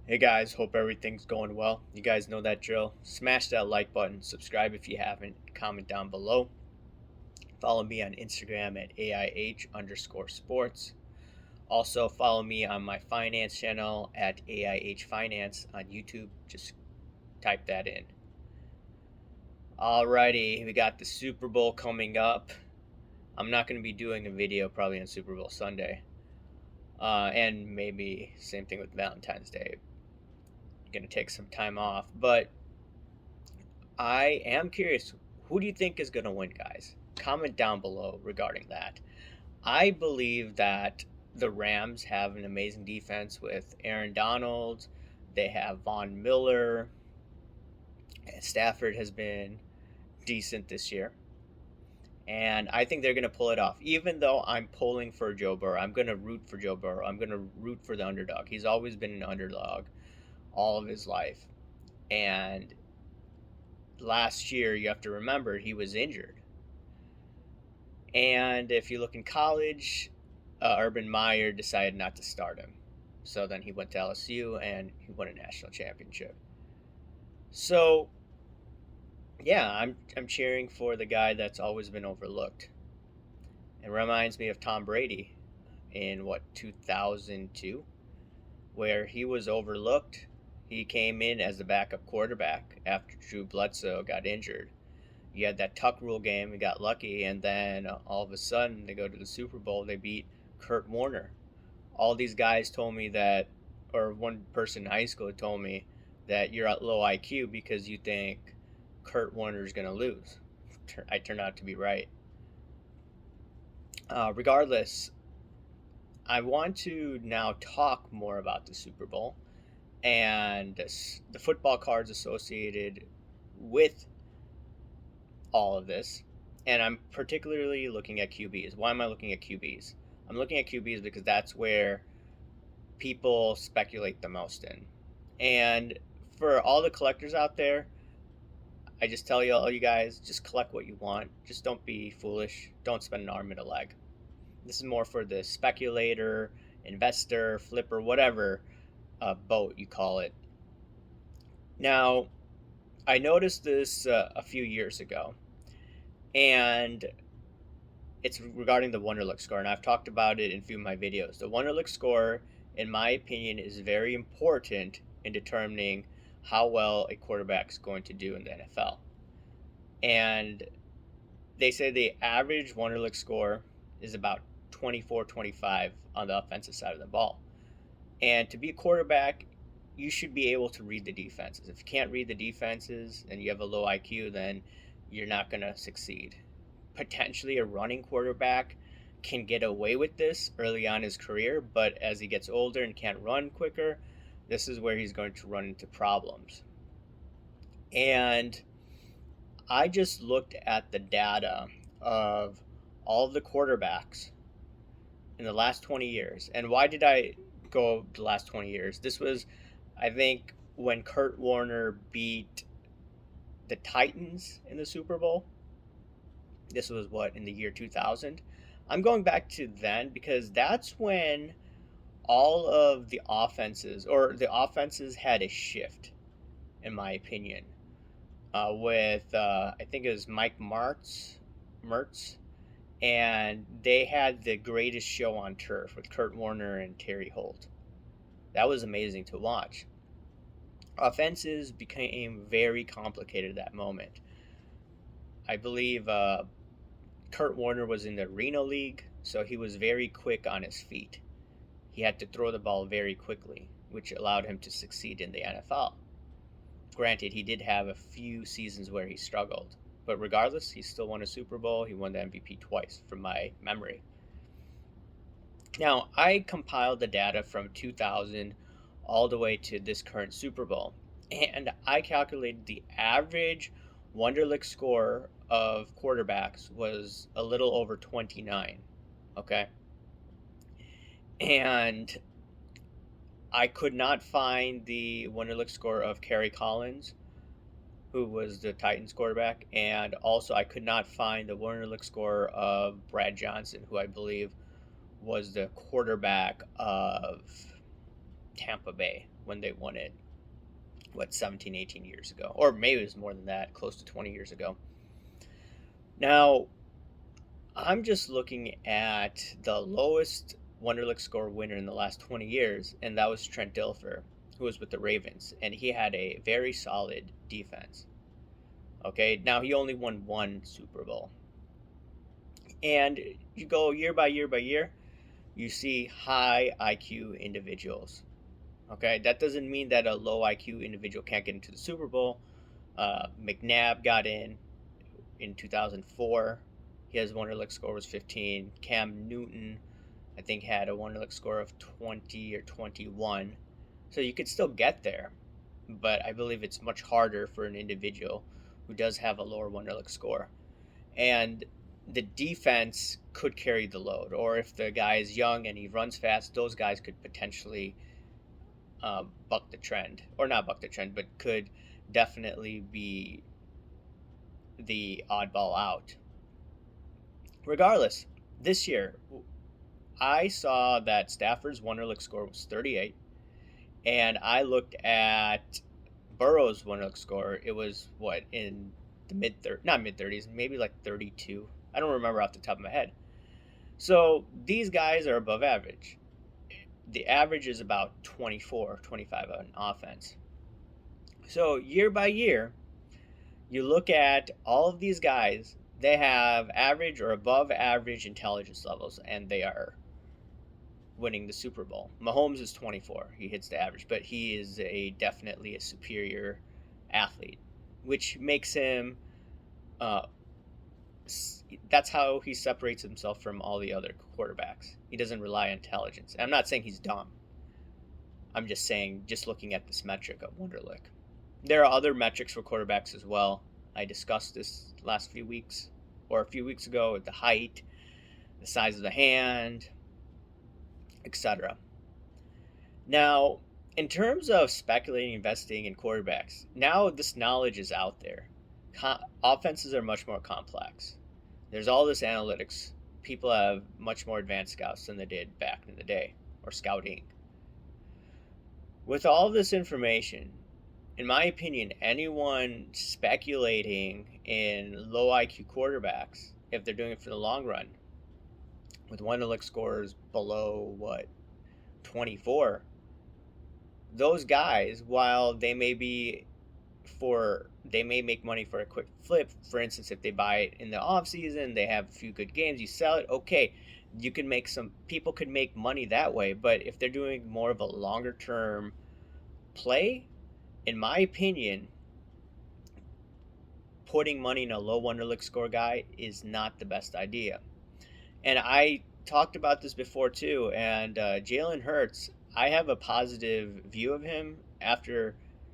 Hey guys, hope everything's going well. You guys know that drill. Smash that like button, subscribe if you haven't, comment down below. Follow me on Instagram at AIH_sports. Also, follow me on my finance channel at AIH Finance on YouTube. Just type that in. Alrighty, we got the Super Bowl coming up. I'm not going to be doing a video probably on Super Bowl Sunday. And maybe same thing with Valentine's Day. Going to take some time off. But I am curious, who do you think is going to win, guys? Comment down below regarding that. I believe that the Rams have an amazing defense with Aaron Donald. They have Von Miller. Stafford has been decent this year. And I think they're going to pull it off. Even though I'm pulling for Joe Burrow, I'm going to root for Joe Burrow. I'm going to root for the underdog. He's always been an underdog all of his life. And last year, you have to remember, he was injured. And if you look in college, Urban Meyer decided not to start him. So then he went to LSU and he won a national championship. So, yeah, I'm cheering for the guy that's always been overlooked. It reminds me of Tom Brady in 2002, where he was overlooked. He came in as the backup quarterback after Drew Bledsoe got injured. You had that Tuck rule game, he got lucky, and then all of a sudden they go to the Super Bowl, they beat Kurt Warner. All these guys told me that, or one person in high school told me that you're at low IQ because you think Kurt Warner's going to lose. I turned out to be right. Regardless, I want to now talk more about the Super Bowl and the football cards associated with all of this. And I'm particularly looking at QBs. Why am I looking at QBs? I'm looking at QBs because that's where people speculate the most in. And for all the collectors out there, I just tell you, all you guys, just collect what you want. Just don't be foolish. Don't spend an arm and a leg. This is more for the speculator, investor, flipper, whatever boat you call it. Now, I noticed this a few years ago, and it's regarding the Wonderlic score, and I've talked about it in a few of my videos. The Wonderlic score, in my opinion, is very important in determining how well a quarterback is going to do in the NFL. And they say the average Wonderlic score is about 24, 25 on the offensive side of the ball. And to be a quarterback, you should be able to read the defenses. If you can't read the defenses and you have a low IQ, then you're not going to succeed. Potentially a running quarterback can get away with this early on in his career, but as he gets older and can't run quicker, this is where he's going to run into problems. And I just looked at the data of all of the quarterbacks in the last 20 years. And why did I go the last 20 years? This was, I think, when Kurt Warner beat the Titans in the Super Bowl. This was in the year 2000. I'm going back to then because that's when all of the offenses had a shift, in my opinion. With I think it was Mike Mertz, and they had the greatest show on turf with Kurt Warner and Terry Holt. That was amazing to watch. Offenses became very complicated at that moment. I believe Kurt Warner was in the Reno League, so he was very quick on his feet. He had to throw the ball very quickly, which allowed him to succeed in the NFL. Granted, he did have a few seasons where he struggled, but regardless, he still won a Super Bowl. He won the MVP twice, from my memory. Now, I compiled the data from 2000 all the way to this current Super Bowl, and I calculated the average Wonderlic score of quarterbacks was a little over 29. Okay. And I could not find the Wonderlic score of Kerry Collins, who was the Titans quarterback, and also I could not find the Wonderlic score of Brad Johnson, who I believe was the quarterback of Tampa Bay when they won it, 17, 18 years ago? Or maybe it was more than that, close to 20 years ago. Now, I'm just looking at the lowest Wonderlic score winner in the last 20 years, and that was Trent Dilfer, who was with the Ravens, and he had a very solid defense. Okay, now he only won one Super Bowl. And you go year by year by year, you see high IQ individuals. Okay, that doesn't mean that a low IQ individual can't get into the Super Bowl. McNabb got in 2004. His Wonderlic score was 15. Cam Newton, I think, had a Wonderlic score of 20 or 21. So you could still get there, but I believe it's much harder for an individual who does have a lower Wonderlic score. And the defense could carry the load, or if the guy is young and he runs fast, those guys could potentially buck the trend, or not buck the trend, but could definitely be the oddball out. Regardless, this year I saw that Stafford's Wonderlic score was 38, and I looked at Burrow's Wonderlic score. It was what, in the not mid 30s, maybe like 32. I don't remember off the top of my head. So these guys are above average. The average is about 24, 25 on offense. So year by year, you look at all of these guys, they have average or above average intelligence levels, and they are winning the Super Bowl. Mahomes is 24. He hits the average, but he is definitely a superior athlete, which makes him that's how he separates himself from all the other quarterbacks. He doesn't rely on intelligence. And I'm not saying he's dumb. I'm just saying, just looking at this metric of Wonderlic. There are other metrics for quarterbacks as well. I discussed this last few weeks, or a few weeks ago, the height, the size of the hand, etc. Now, in terms of speculating, investing in quarterbacks, now this knowledge is out there. Offenses are much more complex. There's all this analytics. People have much more advanced scouts than they did back in the day, or scouting. With all this information, in my opinion, anyone speculating in low IQ quarterbacks, if they're doing it for the long run, with Wonderlic scores below 24, those guys, while they may make money for a quick flip. For instance, if they buy it in the off season, they have a few good games, you sell it, okay, you can make people could make money that way. But if they're doing more of a longer term play, in my opinion, putting money in a low Wonderlic score guy is not the best idea. And I talked about this before too, and Jalen Hurts, I have a positive view of him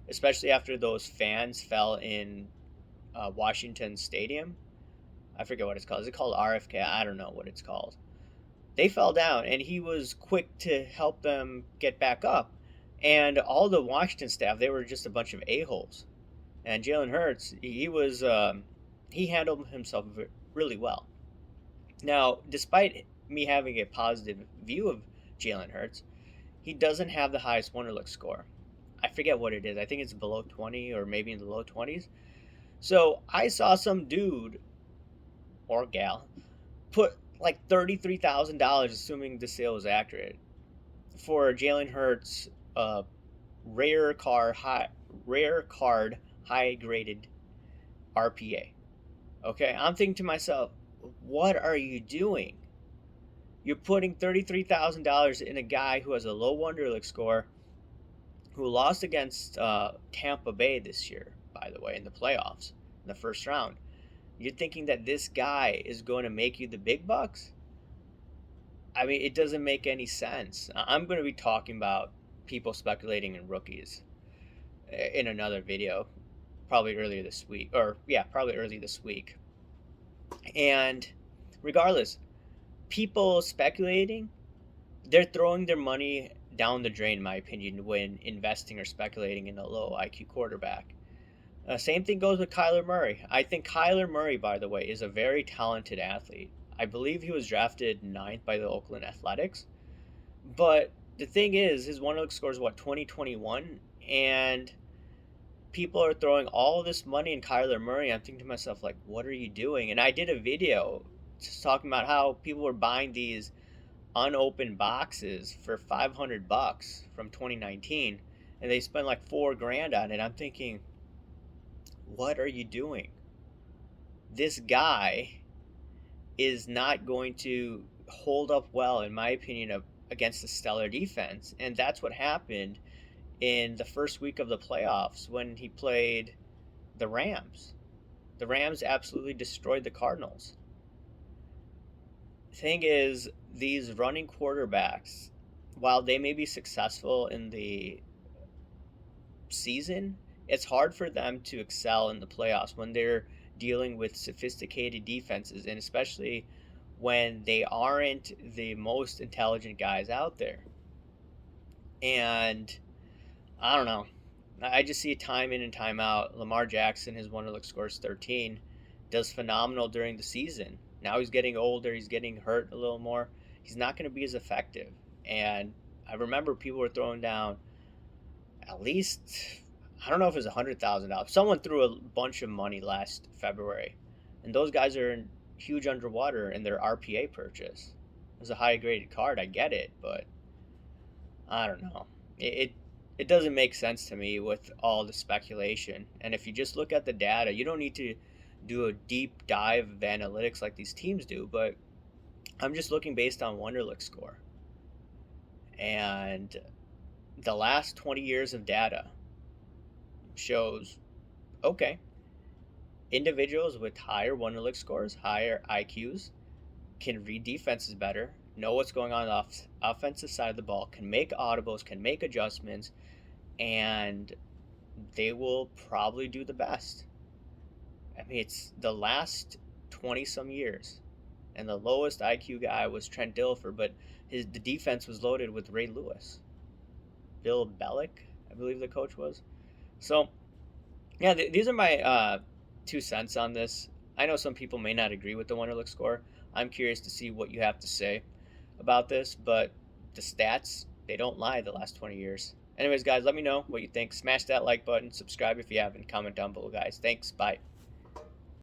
especially after those fans fell in Washington Stadium. I forget what it's called. Is it called RFK? I don't know what it's called. They fell down, and he was quick to help them get back up. And all the Washington staff, they were just a bunch of a-holes. And Jalen Hurts, he handled himself really well. Now, despite me having a positive view of Jalen Hurts, he doesn't have the highest Wonderlic score. I forget what it is. I think it's below 20 or maybe in the low 20s. So I saw some dude or gal put like $33,000, assuming the sale was accurate, for Jalen Hurts rare card high graded RPA. Okay, I'm thinking to myself, what are you doing? You're putting $33,000 in a guy who has a low Wonderlic score, who lost against Tampa Bay this year, by the way, in the playoffs, in the first round. You're thinking that this guy is going to make you the big bucks? I mean, it doesn't make any sense. I'm going to be talking about people speculating in rookies in another video, probably early this week. And regardless, people speculating, they're throwing their money down the drain, in my opinion, when investing or speculating in a low IQ quarterback. Same thing goes with Kyler Murray. I think Kyler Murray, by the way, is a very talented athlete. I believe he was drafted 9th by the Oakland Athletics. But the thing is, his Wonderlic score is what, 2021, and people are throwing all this money in Kyler Murray. I'm thinking to myself, like, what are you doing? And I did a video just talking about how people were buying these unopened boxes for $500 from 2019, and they spent like 4 grand on it. I'm thinking, what are you doing? This guy is not going to hold up well, in my opinion, against the stellar defense. And that's what happened in the first week of the playoffs when he played the Rams. The Rams absolutely destroyed the Cardinals. Thing is, these running quarterbacks, while they may be successful in the season, it's hard for them to excel in the playoffs when they're dealing with sophisticated defenses, and especially when they aren't the most intelligent guys out there. And I don't know. I just see time in and time out. Lamar Jackson, his Wonderlic scores 13, does phenomenal during the season. Now he's getting older, he's getting hurt a little more. He's not going to be as effective. And I remember people were throwing down at least, I don't know if it was $100,000. Someone threw a bunch of money last February, and those guys are in huge underwater in their RPA purchase. It was a high graded card, I get it, but I don't know. It doesn't make sense to me with all the speculation. And if you just look at the data, you don't need to do a deep dive of analytics like these teams do, but I'm just looking based on Wonderlic score. And the last 20 years of data shows, okay, individuals with higher Wonderlic scores, higher IQs, can read defenses better, know what's going on the offensive side of the ball, can make audibles, can make adjustments, and they will probably do the best. I mean, it's the last 20 some years, and the lowest IQ guy was Trent Dilfer, but the defense was loaded with Ray Lewis. Bill Belichick, I believe the coach was. So, yeah, these are my 2 cents on this. I know some people may not agree with the Wonderlic score. I'm curious to see what you have to say about this, but the stats, they don't lie the last 20 years. Anyways, guys, let me know what you think. Smash that like button, subscribe if you haven't, comment down below, guys. Thanks, bye.